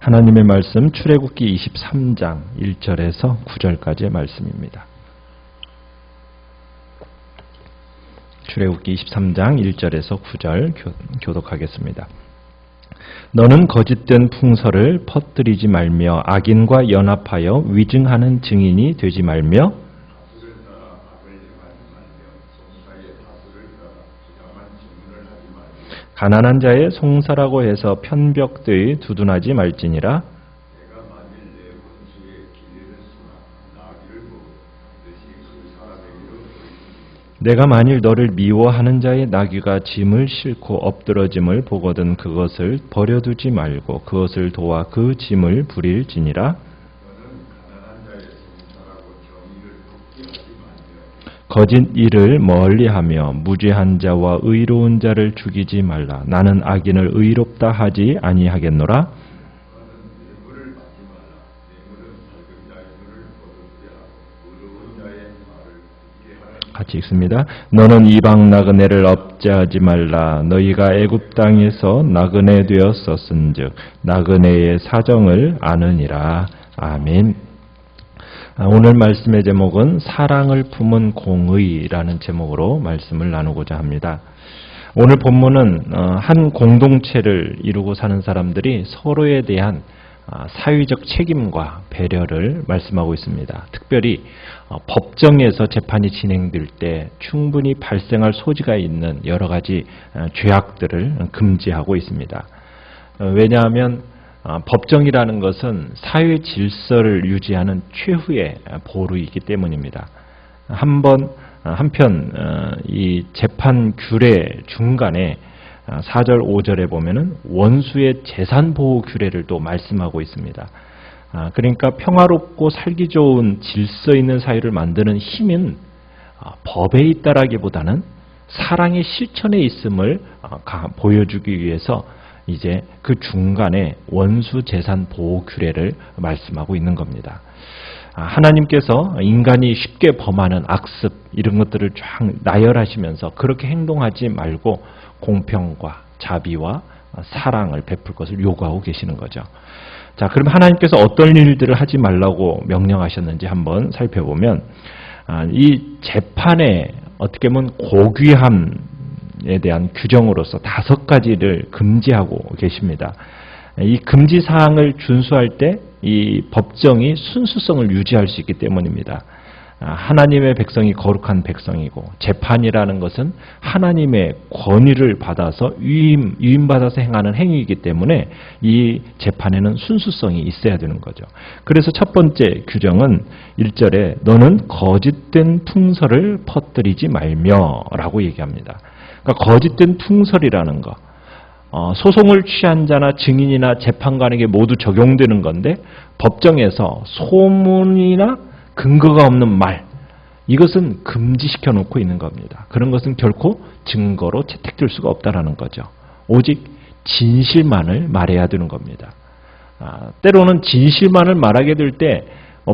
하나님의 말씀 출애굽기 23장 1절에서 9절까지의 말씀입니다. 출애굽기 23장 1절에서 9절 교독하겠습니다. 너는 거짓된 풍설을 퍼뜨리지 말며 악인과 연합하여 위증하는 증인이 되지 말며 가난한 자의 송사라고 해서 편벽되이 두둔하지 말지니라. 내가 만일 너를 미워하는 자의 나귀가 짐을 싣고 엎드러짐을 보거든 그것을 버려두지 말고 그것을 도와 그 짐을 부릴지니라. 거짓 일을 멀리하며 무죄한 자와 의로운 자를 죽이지 말라. 나는 악인을 의롭다 하지 아니하겠노라. 같이 읽습니다. 너는 이방 나그네를 업자하지 말라. 너희가 애굽 땅에서 나그네 되었었은즉 나그네의 사정을 아느니라. 아멘. 오늘 말씀의 제목은 사랑을 품은 공의라는 제목으로 말씀을 나누고자 합니다. 오늘 본문은 한 공동체를 이루고 사는 사람들이 서로에 대한 사회적 책임과 배려를 말씀하고 있습니다. 특별히 법정에서 재판이 진행될 때 충분히 발생할 소지가 있는 여러 가지 죄악들을 금지하고 있습니다. 왜냐하면 법정이라는 것은 사회 질서를 유지하는 최후의 보루이기 때문입니다. 한편 이 재판 규례 중간에 4절 5절에 보면은 원수의 재산 보호 규례를 또 말씀하고 있습니다. 그러니까 평화롭고 살기 좋은 질서 있는 사회를 만드는 힘은 법에 있다라기보다는 사랑의 실천에 있음을 보여주기 위해서 이제 그 중간에 원수 재산 보호 규례를 말씀하고 있는 겁니다. 하나님께서 인간이 쉽게 범하는 악습 이런 것들을 쫙 나열하시면서 그렇게 행동하지 말고 공평과 자비와 사랑을 베풀 것을 요구하고 계시는 거죠. 자, 그럼 하나님께서 어떤 일들을 하지 말라고 명령하셨는지 한번 살펴보면 이 재판에 어떻게 보면 고귀함에 대한 규정으로서 5가지를 금지하고 계십니다. 이 금지 사항을 준수할 때 이 법정이 순수성을 유지할 수 있기 때문입니다. 하나님의 백성이 거룩한 백성이고 재판이라는 것은 하나님의 권위를 받아서 위임받아서 행하는 행위이기 때문에 이 재판에는 순수성이 있어야 되는 거죠. 그래서 첫 번째 규정은 1절에 너는 거짓된 풍설을 퍼뜨리지 말며 라고 얘기합니다. 그러니까 거짓된 풍설이라는 거 소송을 취한 자나 증인이나 재판관에게 모두 적용되는 건데 법정에서 소문이나 근거가 없는 말 이것은 금지시켜 놓고 있는 겁니다. 그런 것은 결코 증거로 채택될 수가 없다라는 거죠. 오직 진실만을 말해야 되는 겁니다. 때로는 진실만을 말하게 될 때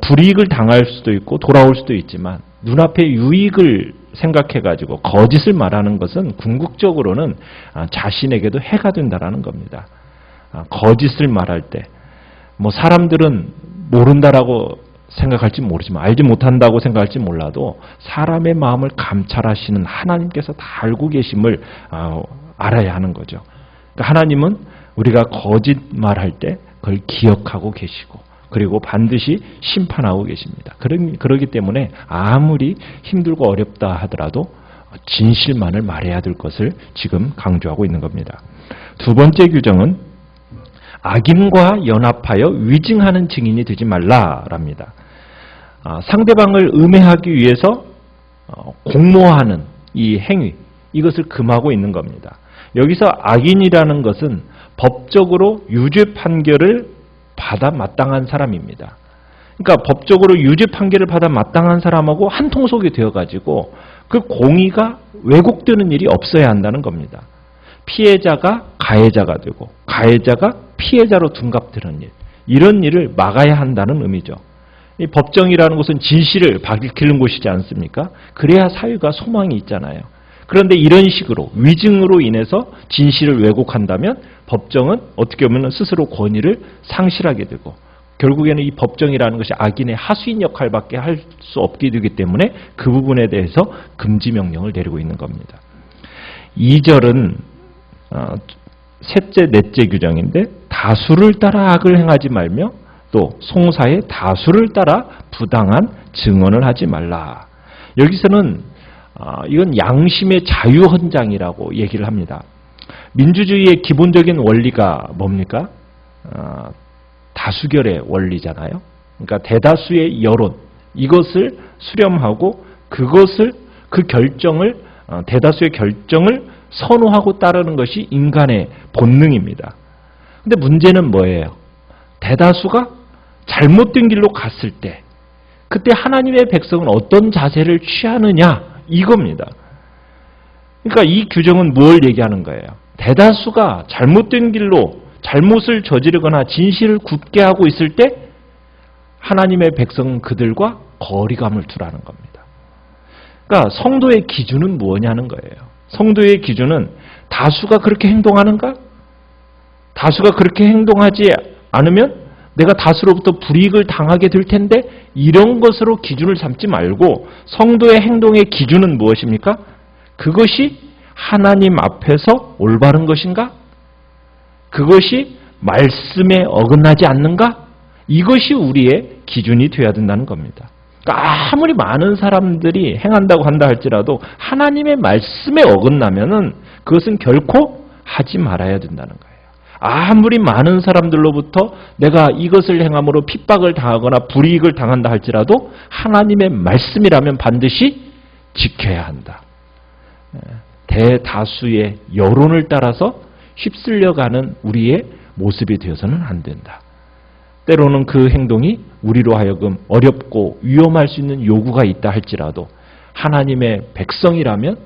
불이익을 당할 수도 있고 돌아올 수도 있지만 눈앞의 유익을 생각해가지고 거짓을 말하는 것은 궁극적으로는 자신에게도 해가 된다라는 겁니다. 거짓을 말할 때 사람들은 모른다라고 생각할지 모르지만 알지 못한다고 생각할지 몰라도 사람의 마음을 감찰하시는 하나님께서 다 알고 계심을 알아야 하는 거죠. 그러니까 하나님은 우리가 거짓말할 때 그걸 기억하고 계시고 그리고 반드시 심판하고 계십니다. 그렇기 때문에 아무리 힘들고 어렵다 하더라도 진실만을 말해야 될 것을 지금 강조하고 있는 겁니다. 두 번째 규정은 악인과 연합하여 위증하는 증인이 되지 말라랍니다. 상대방을 음해하기 위해서 공모하는 이 행위 이것을 금하고 있는 겁니다. 여기서 악인이라는 것은 법적으로 유죄 판결을 받아 마땅한 사람입니다. 그러니까 법적으로 유죄 판결을 받아 마땅한 사람하고 한통속이 되어가지고 그 공의가 왜곡되는 일이 없어야 한다는 겁니다. 피해자가 가해자가 되고 가해자가 피해자로 둔갑되는 일 이런 일을 막아야 한다는 의미죠. 이 법정이라는 곳은 진실을 밝히는 곳이지 않습니까? 그래야 사회가 소망이 있잖아요. 그런데 이런 식으로 위증으로 인해서 진실을 왜곡한다면 법정은 어떻게 보면 스스로 권위를 상실하게 되고 결국에는 이 법정이라는 것이 악인의 하수인 역할밖에 할 수 없게 되기 때문에 그 부분에 대해서 금지 명령을 내리고 있는 겁니다. 2절은 셋째, 넷째 규정인데 다수를 따라 악을 행하지 말며 또 송사의 다수를 따라 부당한 증언을 하지 말라. 여기서는 이건 양심의 자유헌장이라고 얘기를 합니다. 민주주의의 기본적인 원리가 뭡니까? 다수결의 원리잖아요. 그러니까 대다수의 여론, 이것을 수렴하고 그것을 그 결정을 대다수의 결정을 선호하고 따르는 것이 인간의 본능입니다. 근데 문제는 뭐예요? 대다수가 잘못된 길로 갔을 때 그때 하나님의 백성은 어떤 자세를 취하느냐 이겁니다. 그러니까 이 규정은 뭘 얘기하는 거예요? 대다수가 잘못된 길로 잘못을 저지르거나 진실을 굳게 하고 있을 때 하나님의 백성은 그들과 거리감을 두라는 겁니다. 그러니까 성도의 기준은 뭐냐는 거예요. 성도의 기준은 다수가 그렇게 행동하는가? 다수가 그렇게 행동하지 않으면 내가 다수로부터 불이익을 당하게 될 텐데 이런 것으로 기준을 삼지 말고 성도의 행동의 기준은 무엇입니까? 그것이 하나님 앞에서 올바른 것인가? 그것이 말씀에 어긋나지 않는가? 이것이 우리의 기준이 되어야 된다는 겁니다. 그러니까 아무리 많은 사람들이 행한다고 한다 할지라도 하나님의 말씀에 어긋나면은 그것은 결코 하지 말아야 된다는 거예요. 아무리 많은 사람들로부터 내가 이것을 행함으로 핍박을 당하거나 불이익을 당한다 할지라도 하나님의 말씀이라면 반드시 지켜야 한다. 대다수의 여론을 따라서 휩쓸려가는 우리의 모습이 되어서는 안 된다. 때로는 그 행동이 우리로 하여금 어렵고 위험할 수 있는 요구가 있다 할지라도 하나님의 백성이라면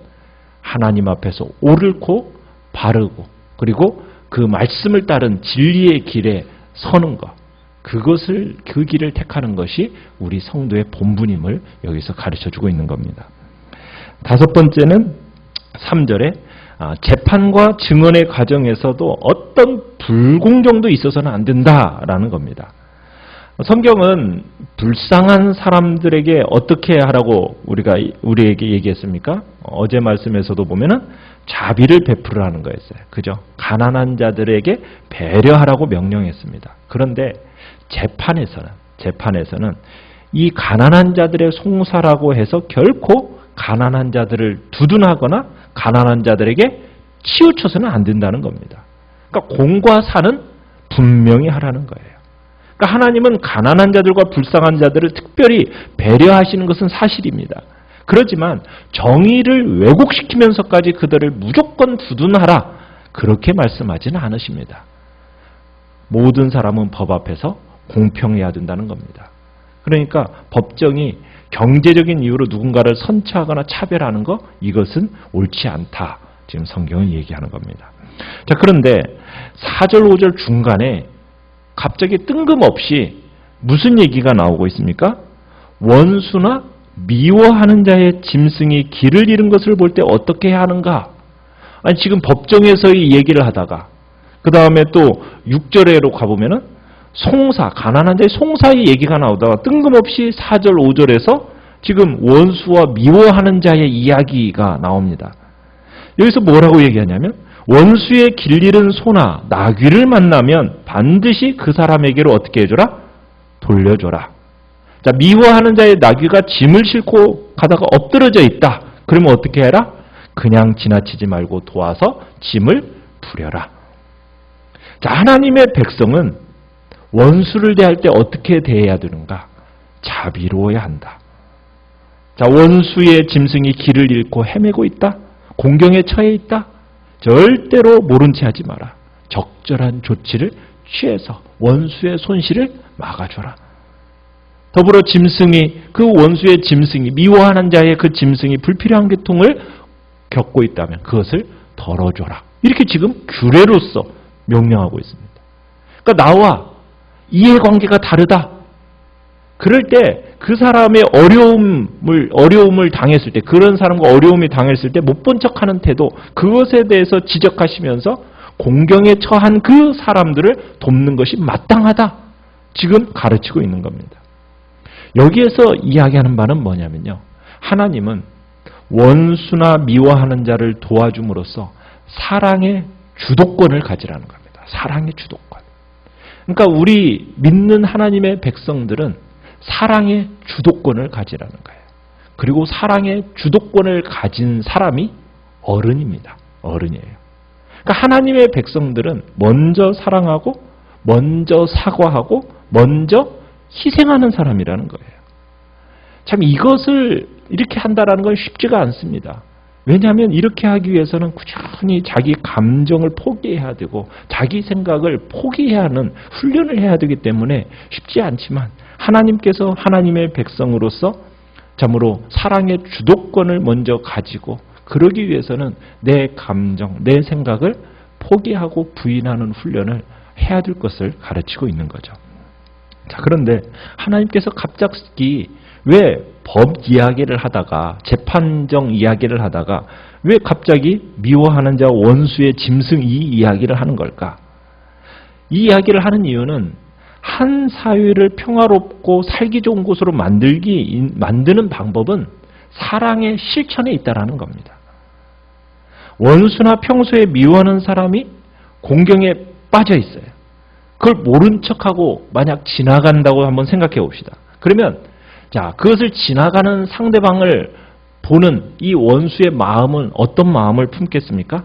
하나님 앞에서 옳고 바르고 그리고 그 말씀을 따른 진리의 길에 서는 것, 그 길을 택하는 것이 우리 성도의 본분임을 여기서 가르쳐주고 있는 겁니다. 다섯 번째는 3절에 재판과 증언의 과정에서도 어떤 불공정도 있어서는 안 된다라는 겁니다. 성경은 불쌍한 사람들에게 어떻게 하라고 우리에게 얘기했습니까? 어제 말씀에서도 보면은 자비를 베풀으라는 거였어요. 그죠? 가난한 자들에게 배려하라고 명령했습니다. 그런데 재판에서는 이 가난한 자들의 송사라고 해서 결코 가난한 자들을 두둔하거나 가난한 자들에게 치우쳐서는 안 된다는 겁니다. 그러니까 공과 사는 분명히 하라는 거예요. 그러니까 하나님은 가난한 자들과 불쌍한 자들을 특별히 배려하시는 것은 사실입니다. 그렇지만 정의를 왜곡시키면서까지 그들을 무조건 두둔하라 그렇게 말씀하지는 않으십니다. 모든 사람은 법 앞에서 공평해야 된다는 겁니다. 그러니까 법정이 경제적인 이유로 누군가를 선처하거나 차별하는 것 이것은 옳지 않다. 지금 성경은 얘기하는 겁니다. 자, 그런데 4절 5절 중간에 갑자기 뜬금없이 무슨 얘기가 나오고 있습니까? 원수나 미워하는 자의 짐승이 길을 잃은 것을 볼 때 어떻게 해야 하는가? 아니 지금 법정에서의 얘기를 하다가 그 다음에 또 6절에로 가보면은 송사, 가난한 자의 송사의 얘기가 나오다가 뜬금없이 4절 5절에서 지금 원수와 미워하는 자의 이야기가 나옵니다. 여기서 뭐라고 얘기하냐면 원수의 길 잃은 소나 나귀를 만나면 반드시 그 사람에게로 어떻게 해줘라? 돌려줘라. 자, 미워하는 자의 나귀가 짐을 싣고 가다가 엎드러져 있다. 그러면 어떻게 해라? 그냥 지나치지 말고 도와서 짐을 부려라. 자, 하나님의 백성은 원수를 대할 때 어떻게 대해야 되는가? 자비로워야 한다. 자, 원수의 짐승이 길을 잃고 헤매고 있다? 공경에 처해 있다? 절대로 모른 채 하지 마라. 적절한 조치를 취해서 원수의 손실을 막아줘라. 더불어 그 원수의 짐승이, 미워하는 자의 그 짐승이 불필요한 고통을 겪고 있다면 그것을 덜어줘라. 이렇게 지금 규례로서 명령하고 있습니다. 그러니까 나와 이해관계가 다르다. 그럴 때 그 사람의 어려움을 당했을 때, 그런 사람과 어려움이 당했을 때 못 본 척하는 태도, 그것에 대해서 지적하시면서 공경에 처한 그 사람들을 돕는 것이 마땅하다. 지금 가르치고 있는 겁니다. 여기에서 이야기하는 바는 뭐냐면요. 하나님은 원수나 미워하는 자를 도와줌으로써 사랑의 주도권을 가지라는 겁니다. 사랑의 주도권. 그러니까 우리 믿는 하나님의 백성들은 사랑의 주도권을 가지라는 거예요. 그리고 사랑의 주도권을 가진 사람이 어른입니다. 어른이에요. 그러니까 하나님의 백성들은 먼저 사랑하고 먼저 사과하고 먼저 희생하는 사람이라는 거예요. 참 이것을 이렇게 한다라는 건 쉽지가 않습니다. 왜냐하면 이렇게 하기 위해서는 꾸준히 자기 감정을 포기해야 되고 자기 생각을 포기해야 하는 훈련을 해야 되기 때문에 쉽지 않지만 하나님께서 하나님의 백성으로서 참으로 사랑의 주도권을 먼저 가지고 그러기 위해서는 내 감정, 내 생각을 포기하고 부인하는 훈련을 해야 될 것을 가르치고 있는 거죠. 자, 그런데 하나님께서 갑자기 왜 법 이야기를 하다가 재판정 이야기를 하다가 왜 갑자기 미워하는 자와 원수의 짐승 이 이야기를 하는 걸까? 이 이야기를 하는 이유는 한 사회를 평화롭고 살기 좋은 곳으로 만드는 방법은 사랑의 실천에 있다라는 겁니다. 원수나 평소에 미워하는 사람이 공경에 빠져 있어요. 그걸 모른 척하고 만약 지나간다고 한번 생각해 봅시다. 그러면 자, 그것을 지나가는 상대방을 보는 이 원수의 마음은 어떤 마음을 품겠습니까?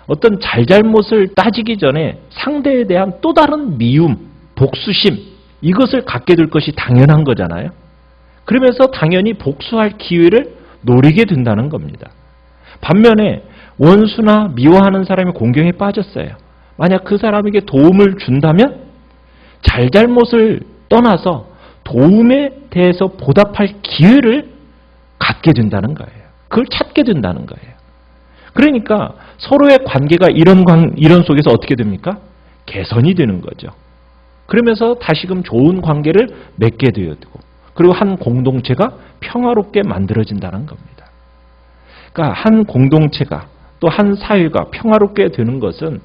어떤 잘잘못을 따지기 전에 상대에 대한 또 다른 미움, 복수심, 이것을 갖게 될 것이 당연한 거잖아요. 그러면서 당연히 복수할 기회를 노리게 된다는 겁니다. 반면에 원수나 미워하는 사람이 공경에 빠졌어요. 만약 그 사람에게 도움을 준다면 잘잘못을 떠나서 도움에 대해서 보답할 기회를 갖게 된다는 거예요. 그걸 찾게 된다는 거예요. 그러니까 서로의 관계가 이런 속에서 어떻게 됩니까? 개선이 되는 거죠. 그러면서 다시금 좋은 관계를 맺게 되고 그리고 한 공동체가 평화롭게 만들어진다는 겁니다. 그러니까 한 공동체가 또 한 사회가 평화롭게 되는 것은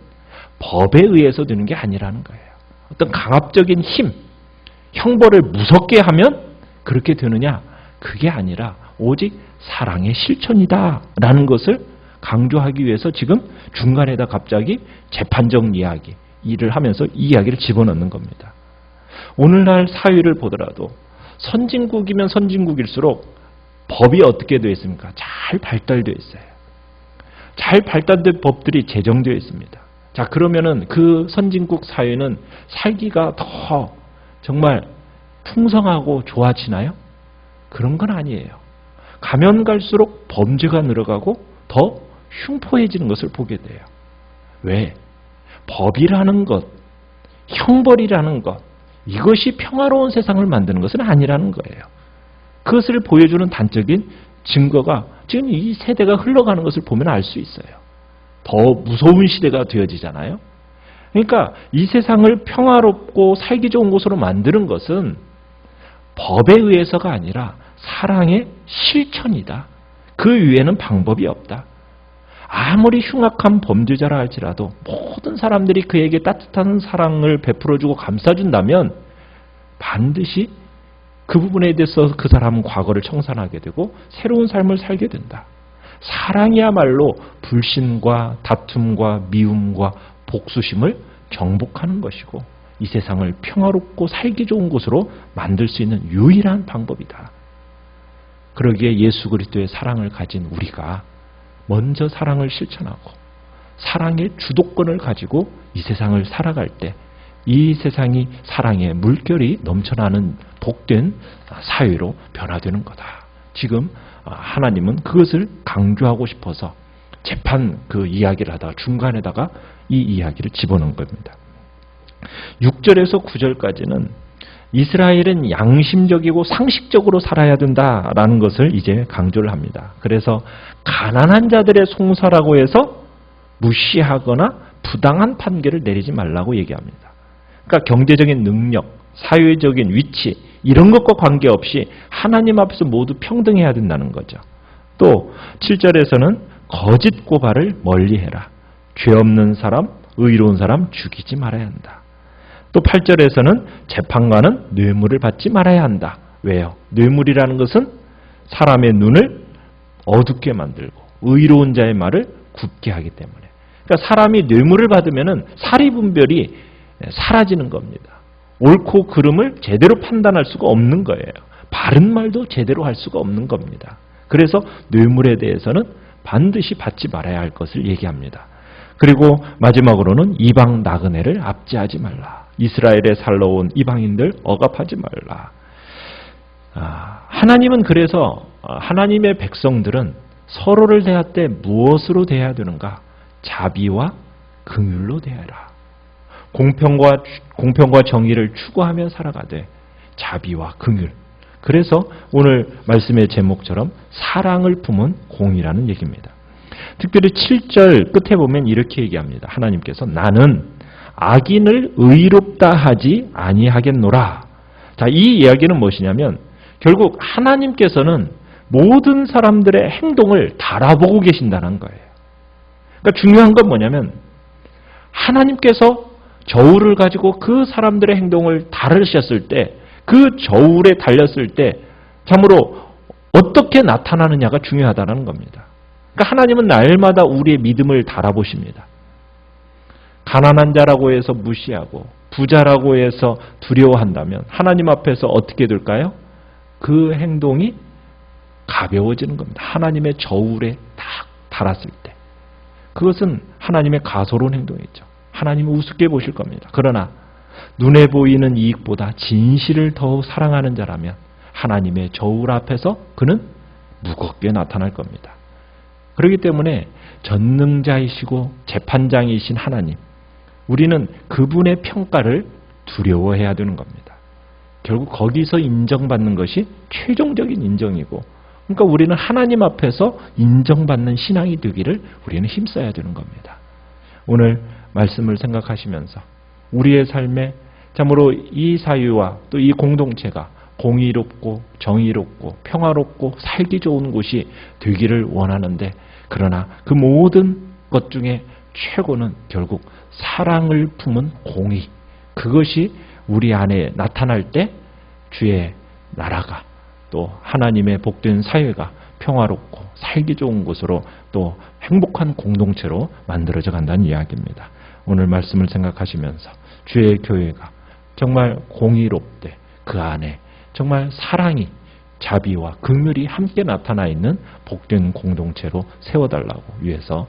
법에 의해서 되는 게 아니라는 거예요. 어떤 강압적인 힘, 형벌을 무섭게 하면 그렇게 되느냐? 그게 아니라 오직 사랑의 실천이다라는 것을 강조하기 위해서 지금 중간에다 갑자기 재판적 이야기, 일을 하면서 이 이야기를 집어넣는 겁니다. 오늘날 사회를 보더라도 선진국이면 선진국일수록 법이 어떻게 되어 있습니까? 잘 발달되어 있어요. 잘 발달된 법들이 제정되어 있습니다. 자, 그러면은 그 선진국 사회는 살기가 더 정말 풍성하고 좋아지나요? 그런 건 아니에요. 가면 갈수록 범죄가 늘어가고 더 흉포해지는 것을 보게 돼요. 왜? 법이라는 것, 형벌이라는 것, 이것이 평화로운 세상을 만드는 것은 아니라는 거예요. 그것을 보여주는 단적인 증거가 지금 이 세대가 흘러가는 것을 보면 알 수 있어요. 더 무서운 시대가 되어지잖아요. 그러니까 이 세상을 평화롭고 살기 좋은 곳으로 만드는 것은 법에 의해서가 아니라 사랑의 실천이다. 그 위에는 방법이 없다. 아무리 흉악한 범죄자라 할지라도 모든 사람들이 그에게 따뜻한 사랑을 베풀어주고 감싸준다면 반드시 그 부분에 대해서 그 사람은 과거를 청산하게 되고 새로운 삶을 살게 된다. 사랑이야말로 불신과 다툼과 미움과 복수심을 정복하는 것이고 이 세상을 평화롭고 살기 좋은 곳으로 만들 수 있는 유일한 방법이다. 그러기에 예수 그리스도의 사랑을 가진 우리가 먼저 사랑을 실천하고 사랑의 주도권을 가지고 이 세상을 살아갈 때 이 세상이 사랑의 물결이 넘쳐나는 복된 사회로 변화되는 거다. 지금 하나님은 그것을 강조하고 싶어서 재판 그 이야기를 하다가 중간에다가 이 이야기를 집어넣은 겁니다. 6절에서 9절까지는 이스라엘은 양심적이고 상식적으로 살아야 된다라는 것을 이제 강조를 합니다. 그래서 가난한 자들의 송사라고 해서 무시하거나 부당한 판결을 내리지 말라고 얘기합니다. 그러니까 경제적인 능력, 사회적인 위치 이런 것과 관계없이 하나님 앞에서 모두 평등해야 된다는 거죠. 또 7절에서는 거짓 고발을 멀리해라. 죄 없는 사람, 의로운 사람 죽이지 말아야 한다. 또 8절에서는 재판관은 뇌물을 받지 말아야 한다. 왜요? 뇌물이라는 것은 사람의 눈을 어둡게 만들고 의로운 자의 말을 굽게 하기 때문에. 그러니까 사람이 뇌물을 받으면 사리분별이 사라지는 겁니다. 옳고 그름을 제대로 판단할 수가 없는 거예요. 바른 말도 제대로 할 수가 없는 겁니다. 그래서 뇌물에 대해서는 반드시 받지 말아야 할 것을 얘기합니다. 그리고 마지막으로는 이방 나그네를 압제하지 말라. 이스라엘에 살러온 이방인들 억압하지 말라. 하나님은 그래서 하나님의 백성들은 서로를 대할 때 무엇으로 대해야 되는가? 자비와 긍휼로 대하라. 공평과 정의를 추구하며 살아가되 자비와 긍휼. 그래서 오늘 말씀의 제목처럼 사랑을 품은 공이라는 얘기입니다. 특별히 7절 끝에 보면 이렇게 얘기합니다. 하나님께서 나는 악인을 의롭다 하지 아니하겠노라. 자, 이 이야기는 무엇이냐면 결국 하나님께서는 모든 사람들의 행동을 달아보고 계신다는 거예요. 그러니까 중요한 건 뭐냐면 하나님께서 저울을 가지고 그 사람들의 행동을 다루셨을 때, 그 저울에 달렸을 때 참으로 어떻게 나타나느냐가 중요하다는 겁니다. 그러니까 하나님은 날마다 우리의 믿음을 달아보십니다. 가난한 자라고 해서 무시하고 부자라고 해서 두려워한다면 하나님 앞에서 어떻게 될까요? 그 행동이 가벼워지는 겁니다. 하나님의 저울에 딱 달았을 때. 그것은 하나님의 가소로운 행동이죠. 하나님은 우습게 보실 겁니다. 그러나 눈에 보이는 이익보다 진실을 더 사랑하는 자라면 하나님의 저울 앞에서 그는 무겁게 나타날 겁니다. 그렇기 때문에 전능자이시고 재판장이신 하나님, 우리는 그분의 평가를 두려워해야 되는 겁니다. 결국 거기서 인정받는 것이 최종적인 인정이고, 그러니까 우리는 하나님 앞에서 인정받는 신앙이 되기를 우리는 힘써야 되는 겁니다. 오늘 말씀을 생각하시면서 우리의 삶에 참으로 이 사유와 또 이 공동체가 공의롭고 정의롭고 평화롭고 살기 좋은 곳이 되기를 원하는데, 그러나 그 모든 것 중에 최고는 결국 사랑을 품은 공의, 그것이 우리 안에 나타날 때 주의 나라가 또 하나님의 복된 사회가 평화롭고 살기 좋은 곳으로 또 행복한 공동체로 만들어져 간다는 이야기입니다. 오늘 말씀을 생각하시면서 주의 교회가 정말 공의롭되 그 안에 정말 사랑이, 자비와 긍휼이 함께 나타나 있는 복된 공동체로 세워달라고 위해서